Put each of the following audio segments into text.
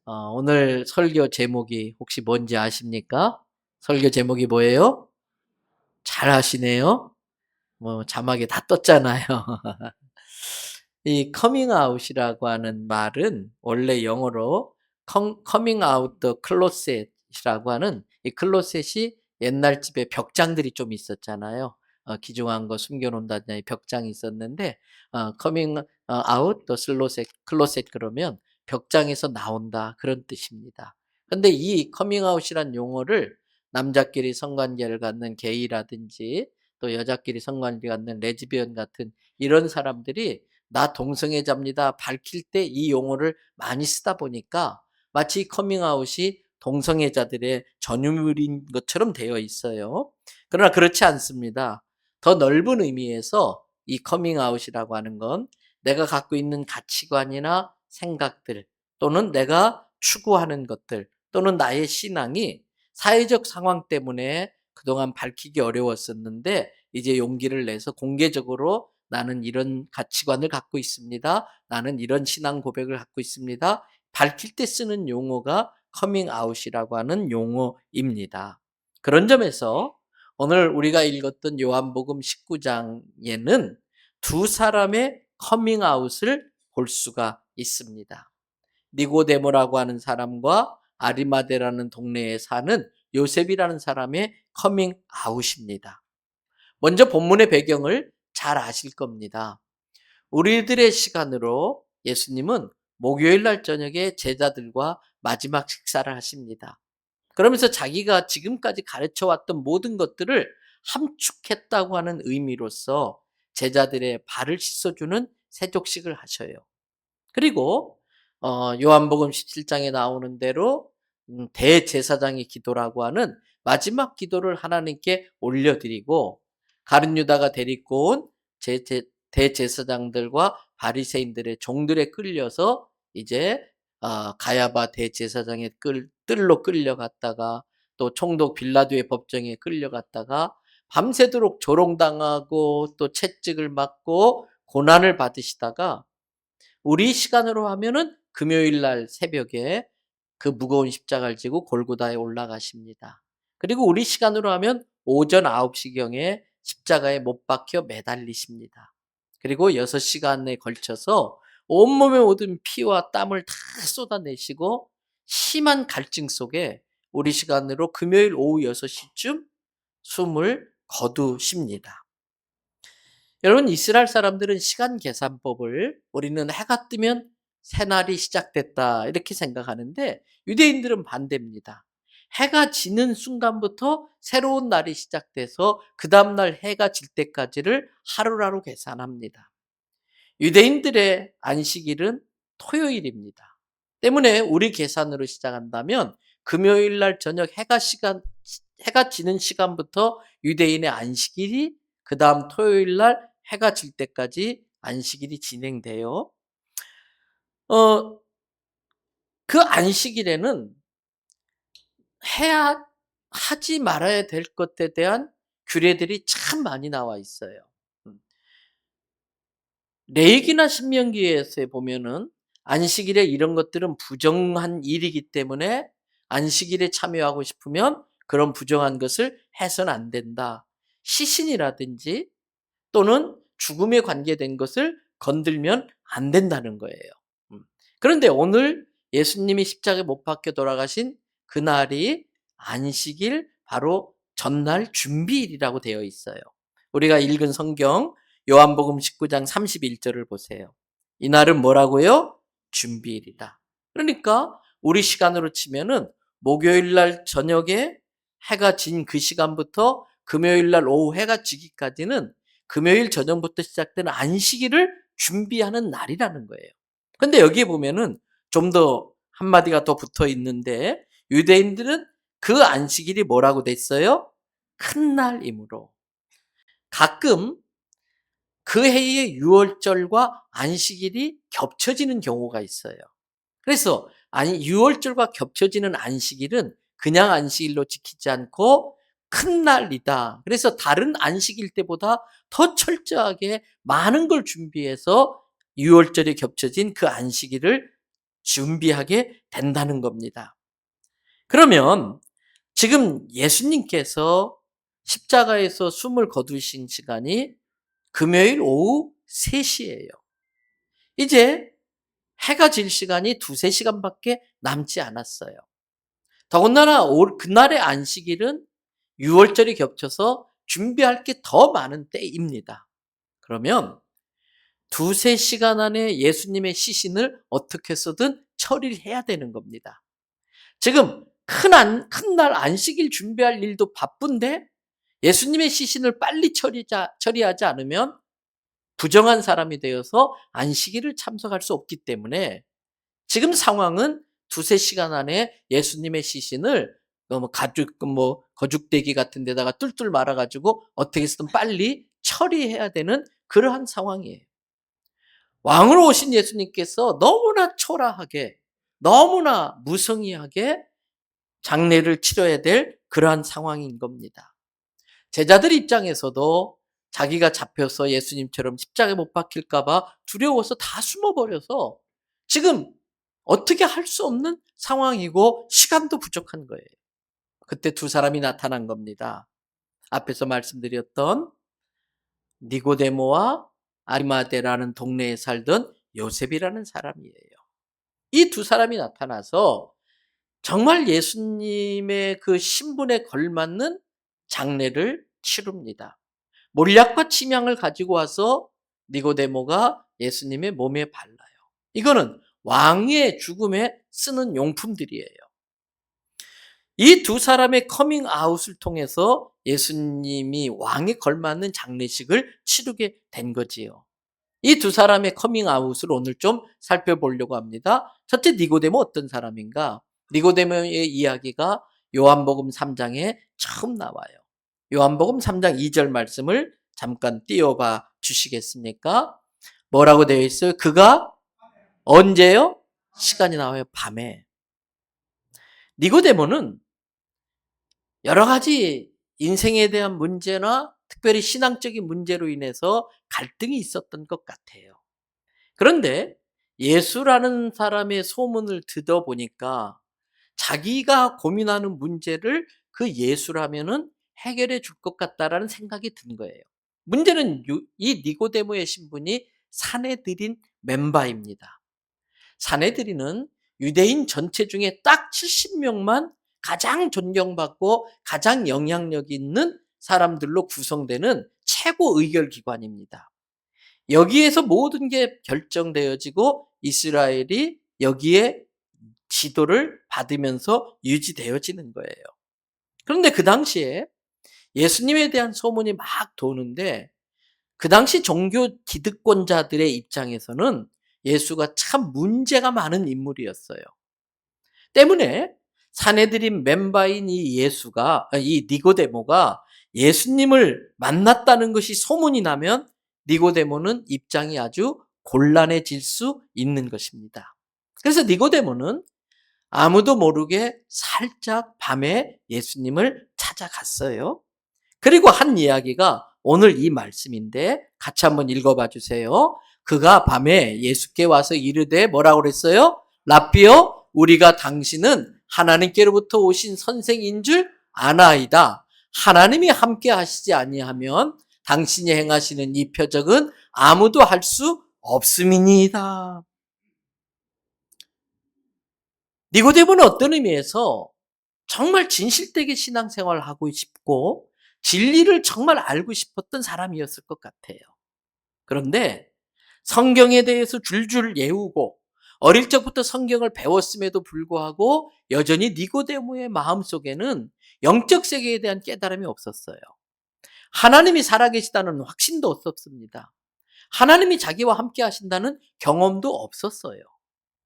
오늘 설교 제목이 혹시 뭔지 아십니까? 설교 제목이 뭐예요? 잘 아시네요? 뭐 자막에 다 떴잖아요. 이 커밍 아웃이라고 하는 말은 원래 영어로 커밍 아웃 더 클로셋이라고 하는, 이 클로셋이 옛날 집에 벽장들이 좀 있었잖아요. 귀중한 거 숨겨 놓는다는 벽장이 있었는데, 커밍 아웃 더 클로셋 그러면 벽장에서 나온다, 그런 뜻입니다. 근데 이 커밍 아웃이란 용어를 남자끼리 성관계를 갖는 게이라든지 또 여자끼리 성관계 갖는 레즈비언 같은 이런 사람들이 나 동성애자입니다 밝힐 때 이 용어를 많이 쓰다 보니까 마치 커밍아웃이 동성애자들의 전유물인 것처럼 되어 있어요. 그러나 그렇지 않습니다. 더 넓은 의미에서 이 커밍아웃이라고 하는 건 내가 갖고 있는 가치관이나 생각들, 또는 내가 추구하는 것들, 또는 나의 신앙이 사회적 상황 때문에 그동안 밝히기 어려웠었는데 이제 용기를 내서 공개적으로 나는 이런 가치관을 갖고 있습니다, 나는 이런 신앙 고백을 갖고 있습니다, 밝힐 때 쓰는 용어가 커밍아웃이라고 하는 용어입니다. 그런 점에서 오늘 우리가 읽었던 요한복음 19장에는 두 사람의 커밍아웃을 볼 수가 있습니다. 니고데모라고 하는 사람과 아리마데라는 동네에 사는 요셉이라는 사람의 커밍아웃입니다. 먼저 본문의 배경을 잘 아실 겁니다. 우리들의 시간으로 예수님은 목요일 날 저녁에 제자들과 마지막 식사를 하십니다. 그러면서 자기가 지금까지 가르쳐왔던 모든 것들을 함축했다고 하는 의미로서 제자들의 발을 씻어주는 세족식을 하셔요. 그리고 요한복음 17장에 나오는 대로 대제사장의 기도라고 하는 마지막 기도를 하나님께 올려드리고, 가룟 유다가 데리고 온 대제사장들과 바리새인들의 종들에 끌려서 이제 가야바 대제사장의 뜰로 끌려갔다가 또 총독 빌라도의 법정에 끌려갔다가 밤새도록 조롱당하고 또 채찍을 맞고 고난을 받으시다가 우리 시간으로 하면은 금요일 날 새벽에 그 무거운 십자가를 지고 골고다에 올라가십니다. 그리고 우리 시간으로 하면 오전 9시경에 십자가에 못 박혀 매달리십니다. 그리고 6시간에 걸쳐서 온몸에 묻은 피와 땀을 다 쏟아내시고 심한 갈증 속에 우리 시간으로 금요일 오후 6시쯤 숨을 거두십니다. 여러분, 이스라엘 사람들은 시간 계산법을 우리는 해가 뜨면 새날이 시작됐다 이렇게 생각하는데 유대인들은 반대입니다. 해가 지는 순간부터 새로운 날이 시작돼서 그 다음날 해가 질 때까지를 하루하루 계산합니다. 유대인들의 안식일은 토요일입니다. 때문에 우리 계산으로 시작한다면 금요일 날 저녁 해가 지는 시간부터 유대인의 안식일이, 그 다음 토요일 날 해가 질 때까지 안식일이 진행돼요. 어, 그 안식일에는 해야 하지 말아야 될 것에 대한 규례들이 참 많이 나와 있어요. 레위기나 신명기에서 보면은 안식일에 이런 것들은 부정한 일이기 때문에 안식일에 참여하고 싶으면 그런 부정한 것을 해서는 안 된다. 시신이라든지 또는 죽음에 관계된 것을 건들면 안 된다는 거예요. 그런데 오늘 예수님이 십자가에 못 박혀 돌아가신 그날이 안식일 바로 전날 준비일이라고 되어 있어요. 우리가 읽은 성경 요한복음 19장 31절을 보세요. 이날은 뭐라고요? 준비일이다. 그러니까 우리 시간으로 치면은 목요일 날 저녁에 해가 진 그 시간부터 금요일 날 오후 해가 지기까지는 금요일 저녁부터 시작되는 안식일을 준비하는 날이라는 거예요. 근데 여기에 보면은 좀 더 한마디가 더 붙어 있는데 유대인들은 그 안식일이 뭐라고 됐어요? 큰 날이므로. 가끔 그 해의 유월절과 안식일이 겹쳐지는 경우가 있어요. 그래서 유월절과 겹쳐지는 안식일은 그냥 안식일로 지키지 않고 큰 날이다. 그래서 다른 안식일 때보다 더 철저하게 많은 걸 준비해서 유월절에 겹쳐진 그 안식일을 준비하게 된다는 겁니다. 그러면 지금 예수님께서 십자가에서 숨을 거두신 시간이 금요일 오후 3시예요. 이제 해가 질 시간이 2-3시간밖에 남지 않았어요. 더군다나 그날의 안식일은 유월절이 겹쳐서 준비할 게 더 많은 때입니다. 그러면 2-3시간 안에 예수님의 시신을 어떻게 해서든 처리를 해야 되는 겁니다. 지금 큰날 안식일 준비할 일도 바쁜데 예수님의 시신을 빨리 처리하지 않으면 부정한 사람이 되어서 안식일을 참석할 수 없기 때문에 지금 상황은 2-3시간 안에 예수님의 시신을 거죽대기 같은 데다가 뚫뚫 말아가지고 어떻게 해서든 빨리 처리해야 되는 그러한 상황이에요. 왕으로 오신 예수님께서 너무나 초라하게, 너무나 무성의하게 장례를 치러야 될 그러한 상황인 겁니다. 제자들 입장에서도 자기가 잡혀서 예수님처럼 십자가에 못 박힐까 봐 두려워서 다 숨어버려서 지금 어떻게 할 수 없는 상황이고 시간도 부족한 거예요. 그때 두 사람이 나타난 겁니다. 앞에서 말씀드렸던 니고데모와 아리마데라는 동네에 살던 요셉이라는 사람이에요. 이 두 사람이 나타나서 정말 예수님의 그 신분에 걸맞는 장례를 치릅니다. 몰약과 침향을 가지고 와서 니고데모가 예수님의 몸에 발라요. 이거는 왕의 죽음에 쓰는 용품들이에요. 이 두 사람의 커밍아웃을 통해서 예수님이 왕에 걸맞는 장례식을 치르게 된 거지요. 이 두 사람의 커밍아웃을 오늘 좀 살펴보려고 합니다. 첫째, 니고데모 어떤 사람인가? 니고데모의 이야기가 요한복음 3장에 처음 나와요. 요한복음 3장 2절 말씀을 잠깐 띄워봐 주시겠습니까? 뭐라고 되어 있어요? 그가 언제요? 시간이 나와요. 밤에. 니고데모는 여러 가지 인생에 대한 문제나 특별히 신앙적인 문제로 인해서 갈등이 있었던 것 같아요. 그런데 예수라는 사람의 소문을 듣어보니까 자기가 고민하는 문제를 그 예수라면은 해결해 줄 것 같다라는 생각이 든 거예요. 문제는 이 니고데모의 신분이 산헤드린 멤버입니다. 산헤드린은 유대인 전체 중에 딱 70명만 가장 존경받고 가장 영향력 있는 사람들로 구성되는 최고 의결 기관입니다. 여기에서 모든 게 결정되어지고 이스라엘이 여기에 지도를 받으면서 유지되어지는 거예요. 그런데 그 당시에 예수님에 대한 소문이 막 도는데 그 당시 종교 기득권자들의 입장에서는 예수가 참 문제가 많은 인물이었어요. 때문에 산헤드린 멤버인 이 니고데모가 예수님을 만났다는 것이 소문이 나면 니고데모는 입장이 아주 곤란해질 수 있는 것입니다. 그래서 니고데모는 아무도 모르게 살짝 밤에 예수님을 찾아갔어요. 그리고 한 이야기가 오늘 이 말씀인데 같이 한번 읽어봐 주세요. 그가 밤에 예수께 와서 이르되 뭐라고 그랬어요? 라삐여, 우리가 당신은 하나님께로부터 오신 선생인 줄 아나이다. 하나님이 함께 하시지 아니하면 당신이 행하시는 이 표적은 아무도 할 수 없음이니이다. 니고데모는 어떤 의미에서 정말 진실되게 신앙생활을 하고 싶고 진리를 정말 알고 싶었던 사람이었을 것 같아요. 그런데 성경에 대해서 줄줄 외우고 어릴 적부터 성경을 배웠음에도 불구하고 여전히 니고데모의 마음속에는 영적 세계에 대한 깨달음이 없었어요. 하나님이 살아계시다는 확신도 없었습니다. 하나님이 자기와 함께 하신다는 경험도 없었어요.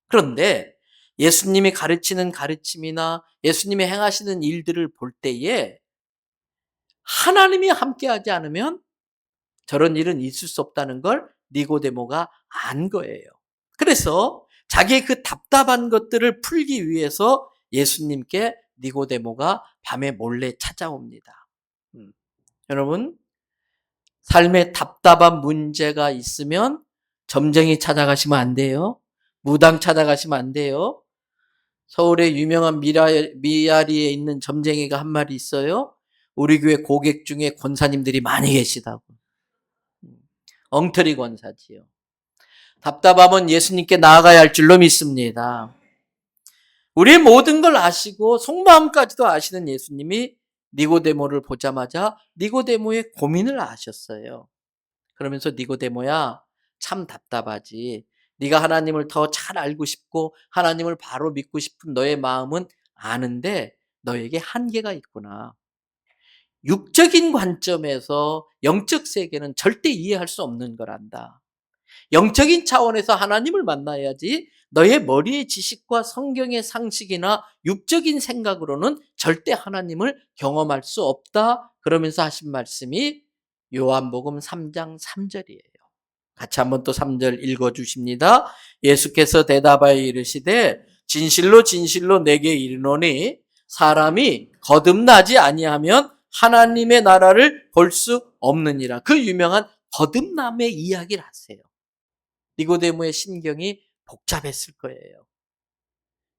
그런데 예수님이 가르치는 가르침이나 예수님이 행하시는 일들을 볼 때에 하나님이 함께하지 않으면 저런 일은 있을 수 없다는 걸 니고데모가 안 거예요. 그래서 자기의 그 답답한 것들을 풀기 위해서 예수님께 니고데모가 밤에 몰래 찾아옵니다. 여러분, 삶에 답답한 문제가 있으면 점쟁이 찾아가시면 안 돼요. 무당 찾아가시면 안 돼요. 서울의 유명한 미아리에 있는 점쟁이가 한 마리 있어요. 우리 교회 고객 중에 권사님들이 많이 계시다고. 엉터리 권사지요. 답답하면 예수님께 나아가야 할 줄로 믿습니다. 우리의 모든 걸 아시고 속마음까지도 아시는 예수님이 니고데모를 보자마자 니고데모의 고민을 아셨어요. 그러면서 니고데모야, 참 답답하지. 네가 하나님을 더 잘 알고 싶고 하나님을 바로 믿고 싶은 너의 마음은 아는데 너에게 한계가 있구나. 육적인 관점에서 영적 세계는 절대 이해할 수 없는 거란다. 영적인 차원에서 하나님을 만나야지 너의 머리의 지식과 성경의 상식이나 육적인 생각으로는 절대 하나님을 경험할 수 없다. 그러면서 하신 말씀이 요한복음 3장 3절이에요. 같이 한번 또 3절 읽어주십니다. 예수께서 대답하여 이르시되 진실로 진실로 내게 이르노니 사람이 거듭나지 아니하면 하나님의 나라를 볼 수 없느니라. 그 유명한 거듭남의 이야기를 하세요. 니고데모의 심경이 복잡했을 거예요.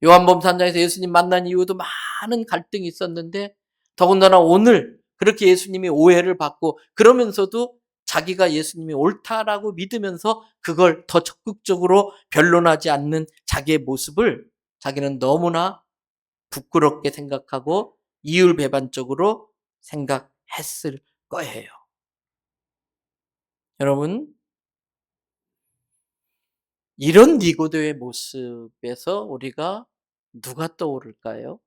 요한복음 3장에서 예수님 만난 이후도 많은 갈등이 있었는데 더군다나 오늘 그렇게 예수님이 오해를 받고 그러면서도 자기가 예수님이 옳다라고 믿으면서 그걸 더 적극적으로 변론하지 않는 자기의 모습을 자기는 너무나 부끄럽게 생각하고 이율배반적으로 생각했을 거예요. 여러분, 이런 니고데의 모습에서 우리가 누가 떠오를까요?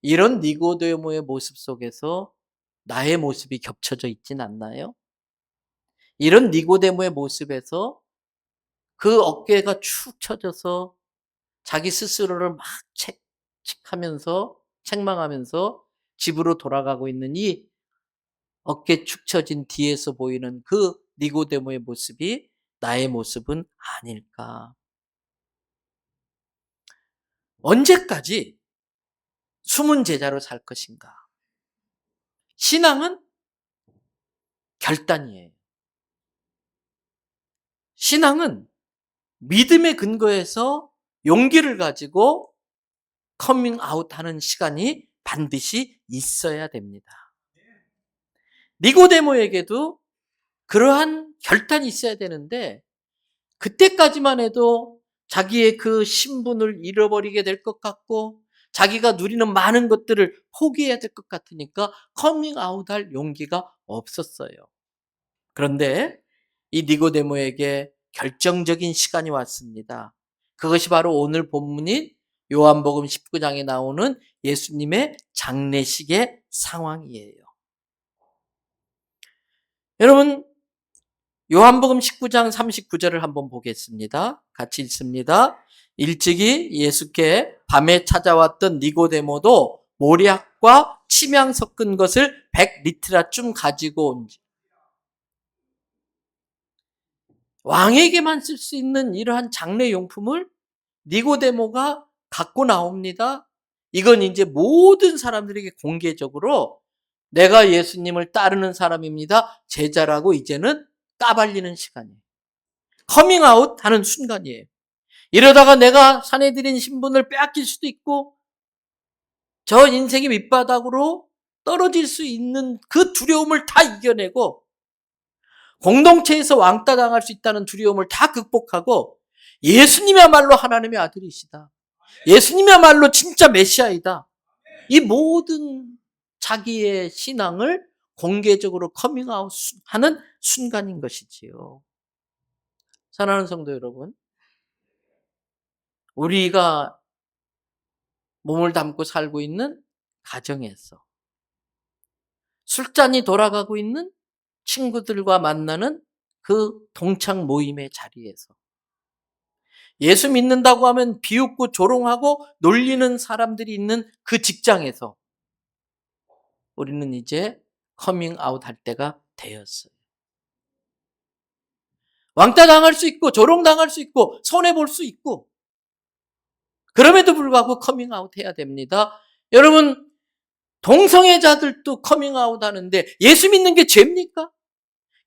이런 니고데모의 모습 속에서 나의 모습이 겹쳐져 있진 않나요? 이런 니고데모의 모습에서 그 어깨가 축 처져서 자기 스스로를 막 책하면서 책망하면서 집으로 돌아가고 있는 이 어깨 축 처진 뒤에서 보이는 그 니고데모의 모습이 나의 모습은 아닐까? 언제까지 숨은 제자로 살 것인가? 신앙은 결단이에요. 신앙은 믿음의 근거에서 용기를 가지고 커밍아웃하는 시간이 반드시 있어야 됩니다. 니고데모에게도 그러한 결단이 있어야 되는데 그때까지만 해도 자기의 그 신분을 잃어버리게 될 것 같고 자기가 누리는 많은 것들을 포기해야 될 것 같으니까 커밍아웃할 용기가 없었어요. 그런데 이 니고데모에게 결정적인 시간이 왔습니다. 그것이 바로 오늘 본문인 요한복음 19장에 나오는 예수님의 장례식의 상황이에요. 여러분, 요한복음 19장 39절을 한번 보겠습니다. 같이 읽습니다. 일찍이 예수께 밤에 찾아왔던 니고데모도 모략과 침향 섞은 것을 100리트라쯤 가지고 온지. 왕에게만 쓸 수 있는 이러한 장례용품을 니고데모가 갖고 나옵니다. 이건 이제 모든 사람들에게 공개적으로 내가 예수님을 따르는 사람입니다. 제자라고 이제는 까발리는 시간이에요. 커밍아웃 하는 순간이에요. 이러다가 내가 사내들인 신분을 빼앗길 수도 있고 저 인생의 밑바닥으로 떨어질 수 있는 그 두려움을 다 이겨내고 공동체에서 왕따 당할 수 있다는 두려움을 다 극복하고 예수님이야말로 하나님의 아들이시다. 예수님이야말로 진짜 메시아이다. 이 모든 자기의 신앙을 공개적으로 커밍아웃하는 순간인 것이지요. 사랑하는 성도 여러분, 우리가 몸을 담고 살고 있는 가정에서 술잔이 돌아가고 있는 친구들과 만나는 그 동창 모임의 자리에서 예수 믿는다고 하면 비웃고 조롱하고 놀리는 사람들이 있는 그 직장에서 우리는 이제 커밍아웃 할 때가 되었어요. 왕따 당할 수 있고 조롱당할 수 있고 손해볼 수 있고 그럼에도 불구하고 커밍아웃 해야 됩니다. 여러분, 동성애자들도 커밍아웃 하는데 예수 믿는 게 죄입니까?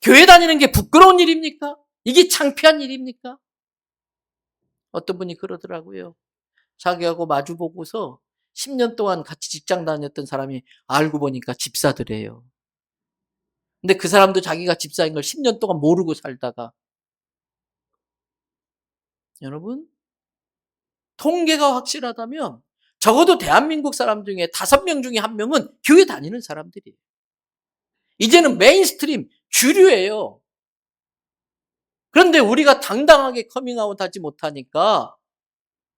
교회 다니는 게 부끄러운 일입니까? 이게 창피한 일입니까? 어떤 분이 그러더라고요. 자기하고 마주 보고서 10년 동안 같이 직장 다녔던 사람이 알고 보니까 집사더래요. 근데 그 사람도 자기가 집사인 걸 10년 동안 모르고 살다가, 여러분, 통계가 확실하다면 적어도 대한민국 사람 중에 5명 중에 1명은 교회 다니는 사람들이에요. 이제는 메인스트림, 주류예요. 그런데 우리가 당당하게 커밍아웃 하지 못하니까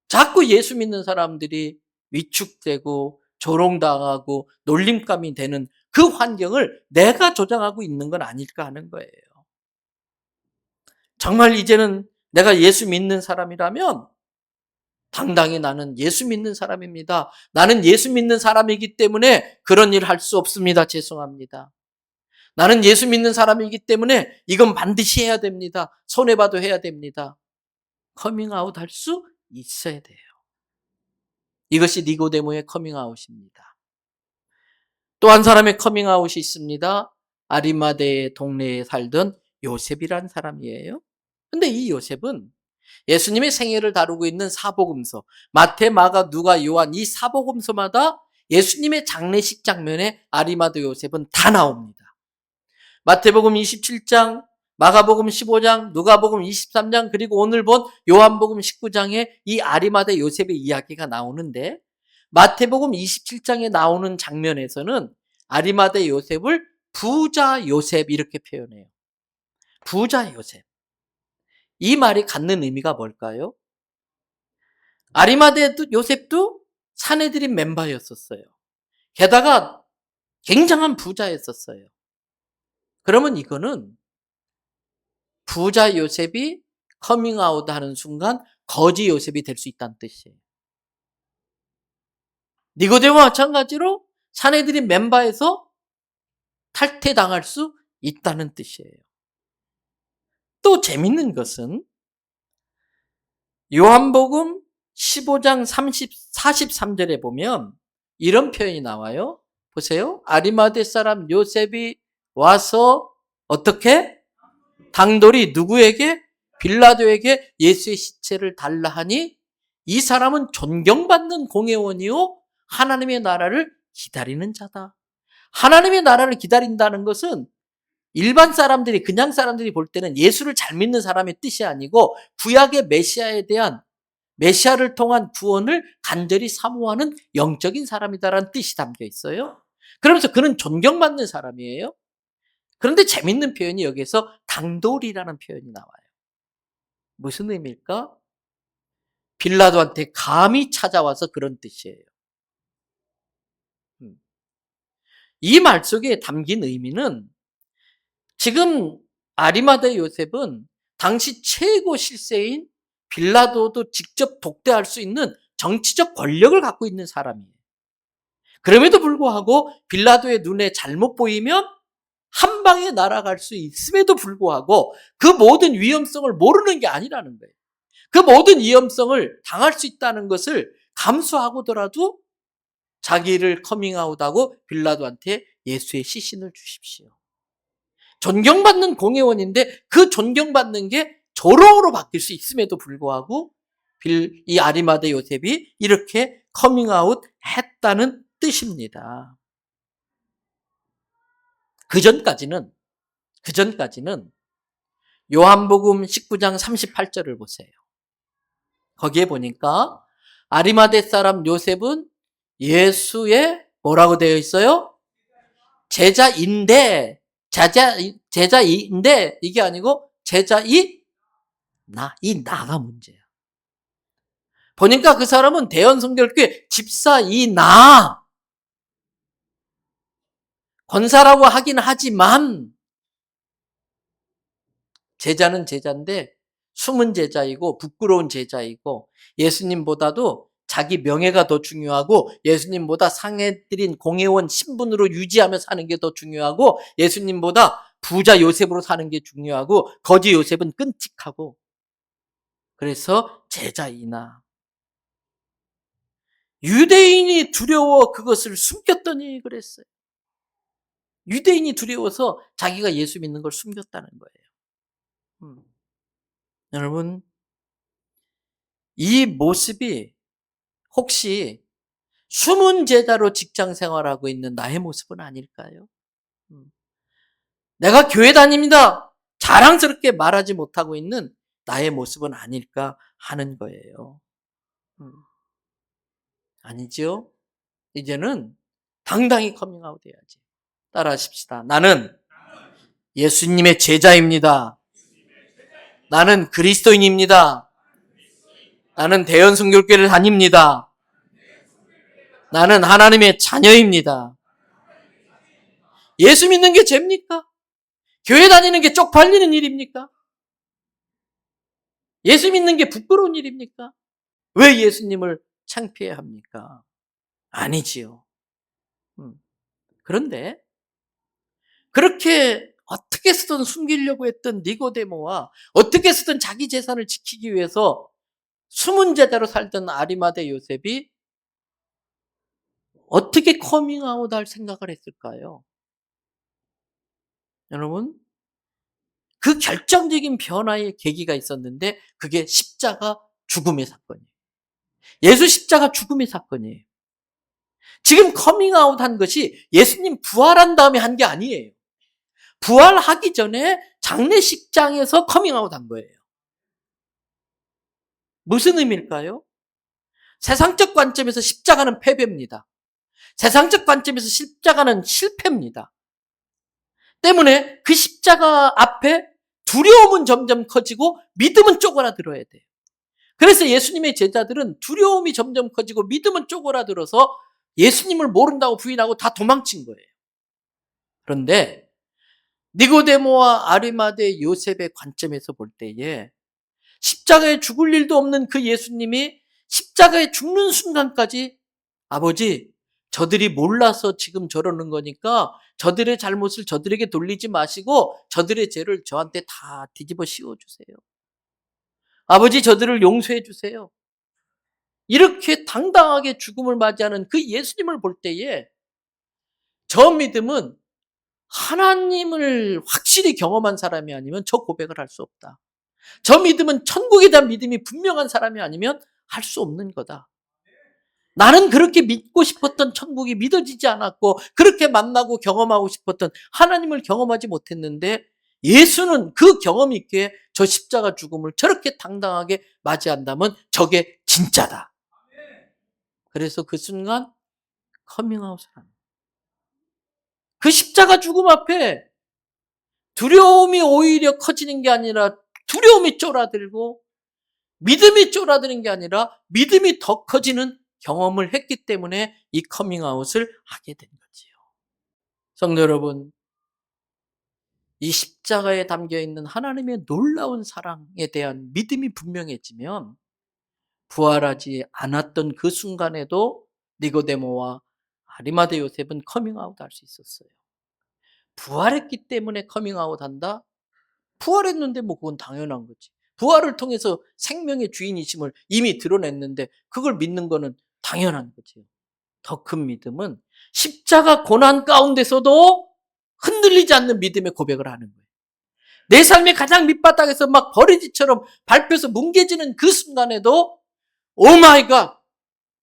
자꾸 예수 믿는 사람들이 위축되고 조롱당하고 놀림감이 되는 그 환경을 내가 조장하고 있는 건 아닐까 하는 거예요. 정말 이제는 내가 예수 믿는 사람이라면 당당히 나는 예수 믿는 사람입니다. 나는 예수 믿는 사람이기 때문에 그런 일 할 수 없습니다. 죄송합니다. 나는 예수 믿는 사람이기 때문에 이건 반드시 해야 됩니다. 손해봐도 해야 됩니다. 커밍아웃 할 수 있어야 돼요. 이것이 니고데모의 커밍아웃입니다. 또 한 사람의 커밍아웃이 있습니다. 아리마대 동네에 살던 요셉이란 사람이에요. 근데 이 요셉은 예수님의 생애를 다루고 있는 사복음서, 마태, 마가, 누가, 요한, 이 사복음서마다 예수님의 장례식 장면에 아리마대 요셉은 다 나옵니다. 마태복음 27장, 마가복음 15장, 누가복음 23장, 그리고 오늘 본 요한복음 19장에 이 아리마대 요셉의 이야기가 나오는데, 마태복음 27장에 나오는 장면에서는 아리마대 요셉을 부자 요셉 이렇게 표현해요. 부자 요셉. 이 말이 갖는 의미가 뭘까요? 아리마대 요셉도 사내들인 멤버였었어요. 게다가 굉장한 부자였었어요. 그러면 이거는 부자 요셉이 커밍아웃 하는 순간 거지 요셉이 될 수 있다는 뜻이에요. 니고데모와 마찬가지로 사내들인 멤버에서 탈퇴당할 수 있다는 뜻이에요. 또 재밌는 것은 요한복음 15장 43절에 보면 이런 표현이 나와요. 보세요. 아리마대 사람 요셉이 와서 어떻게? 당돌이 누구에게? 빌라도에게 예수의 시체를 달라 하니 이 사람은 존경받는 공회원이요 하나님의 나라를 기다리는 자다. 하나님의 나라를 기다린다는 것은 일반 사람들이, 그냥 사람들이 볼 때는 예수를 잘 믿는 사람의 뜻이 아니고 구약의 메시아에 대한, 메시아를 통한 구원을 간절히 사모하는 영적인 사람이다라는 뜻이 담겨 있어요. 그러면서 그는 존경받는 사람이에요. 그런데 재밌는 표현이 여기서 당돌이라는 표현이 나와요. 무슨 의미일까? 빌라도한테 감히 찾아와서 그런 뜻이에요. 이 말 속에 담긴 의미는 지금 아리마대 요셉은 당시 최고 실세인 빌라도도 직접 독대할 수 있는 정치적 권력을 갖고 있는 사람이에요. 그럼에도 불구하고 빌라도의 눈에 잘못 보이면 한 방에 날아갈 수 있음에도 불구하고 그 모든 위험성을 모르는 게 아니라는 거예요. 그 모든 위험성을 당할 수 있다는 것을 감수하고더라도 자기를 커밍아웃하고 빌라도한테 예수의 시신을 주십시오. 존경받는 공회원인데 그 존경받는 게 조롱으로 바뀔 수 있음에도 불구하고 이 아리마대 요셉이 이렇게 커밍아웃 했다는 뜻입니다. 그전까지는 요한복음 19장 38절을 보세요. 거기에 보니까 아리마대 사람 요셉은 예수의 뭐라고 되어 있어요? 제자인데 이게 아니고 이 나가 문제야. 보니까 그 사람은 대연성결교회 집사이나 권사라고 하긴 하지만 제자는 제자인데 숨은 제자이고 부끄러운 제자이고 예수님보다도 자기 명예가 더 중요하고 예수님보다 상해드린 공회원 신분으로 유지하며 사는 게 더 중요하고 예수님보다 부자 요셉으로 사는 게 중요하고 거지 요셉은 끔찍하고 그래서 제자이나 유대인이 두려워 그것을 숨겼더니 그랬어요. 유대인이 두려워서 자기가 예수 믿는 걸 숨겼다는 거예요. 여러분 이 모습이 혹시 숨은 제자로 직장 생활하고 있는 나의 모습은 아닐까요? 내가 교회 다닙니다. 자랑스럽게 말하지 못하고 있는 나의 모습은 아닐까 하는 거예요. 아니죠? 이제는 당당히 커밍아웃 해야지. 따라하십시다. 나는 예수님의 제자입니다. 나는 그리스도인입니다. 나는 대연순교교회를 다닙니다. 나는 하나님의 자녀입니다. 예수 믿는 게 죄입니까? 교회 다니는 게 쪽팔리는 일입니까? 예수 믿는 게 부끄러운 일입니까? 왜 예수님을 창피해 합니까? 아니지요. 그런데 그렇게 어떻게 해서든 숨기려고 했던 니고데모와 어떻게 해서든 자기 재산을 지키기 위해서 숨은 제자로 살던 아리마대 요셉이 어떻게 커밍아웃 할 생각을 했을까요? 여러분, 그 결정적인 변화의 계기가 있었는데 그게 십자가 죽음의 사건이에요. 예수 십자가 죽음의 사건이에요. 지금 커밍아웃 한 것이 예수님 부활한 다음에 한 게 아니에요. 부활하기 전에 장례식장에서 커밍아웃 한 거예요. 무슨 의미일까요? 세상적 관점에서 십자가는 패배입니다. 세상적 관점에서 십자가는 실패입니다. 때문에 그 십자가 앞에 두려움은 점점 커지고 믿음은 쪼그라들어야 돼요. 그래서 예수님의 제자들은 두려움이 점점 커지고 믿음은 쪼그라들어서 예수님을 모른다고 부인하고 다 도망친 거예요. 그런데 니고데모와 아리마대 요셉의 관점에서 볼 때에 십자가에 죽을 일도 없는 그 예수님이 십자가에 죽는 순간까지 아버지, 저들이 몰라서 지금 저러는 거니까 저들의 잘못을 저들에게 돌리지 마시고 저들의 죄를 저한테 다 뒤집어 씌워주세요. 아버지, 저들을 용서해 주세요. 이렇게 당당하게 죽음을 맞이하는 그 예수님을 볼 때에 저 믿음은 하나님을 확실히 경험한 사람이 아니면 저 고백을 할 수 없다. 저 믿음은 천국에 대한 믿음이 분명한 사람이 아니면 할 수 없는 거다. 나는 그렇게 믿고 싶었던 천국이 믿어지지 않았고 그렇게 만나고 경험하고 싶었던 하나님을 경험하지 못했는데 예수는 그 경험 있게 저 십자가 죽음을 저렇게 당당하게 맞이한다면 저게 진짜다. 그래서 그 순간 커밍아웃을 합니다. 그 십자가 죽음 앞에 두려움이 오히려 커지는 게 아니라 두려움이 쫄아들고 믿음이 쫄아드는 게 아니라 믿음이 더 커지는 경험을 했기 때문에 이 커밍아웃을 하게 된 거지요. 성도 여러분, 이 십자가에 담겨있는 하나님의 놀라운 사랑에 대한 믿음이 분명해지면 부활하지 않았던 그 순간에도 니고데모와 아리마대 요셉은 커밍아웃 할 수 있었어요. 부활했기 때문에 커밍아웃 한다? 부활했는데 뭐 그건 당연한 거지. 부활을 통해서 생명의 주인이심을 이미 드러냈는데 그걸 믿는 거는 당연한 거지요. 더 큰 믿음은 십자가 고난 가운데서도 흔들리지 않는 믿음의 고백을 하는 거예요. 내 삶의 가장 밑바닥에서 막 버리지처럼 밟혀서 뭉개지는 그 순간에도 오 마이 갓,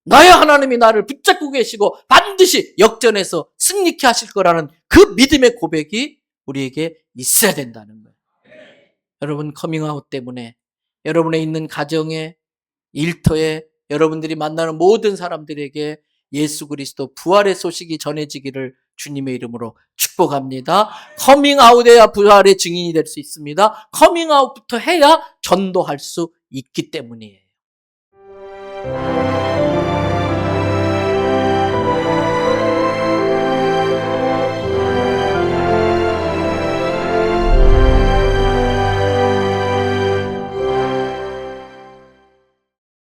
나의 하나님이 나를 붙잡고 계시고 반드시 역전해서 승리케 하실 거라는 그 믿음의 고백이 우리에게 있어야 된다는 거예요. 여러분, 커밍아웃 때문에 여러분의 있는 가정에, 일터에, 여러분들이 만나는 모든 사람들에게 예수 그리스도 부활의 소식이 전해지기를 주님의 이름으로 축복합니다. 커밍아웃해야 부활의 증인이 될 수 있습니다. 커밍아웃부터 해야 전도할 수 있기 때문이에요.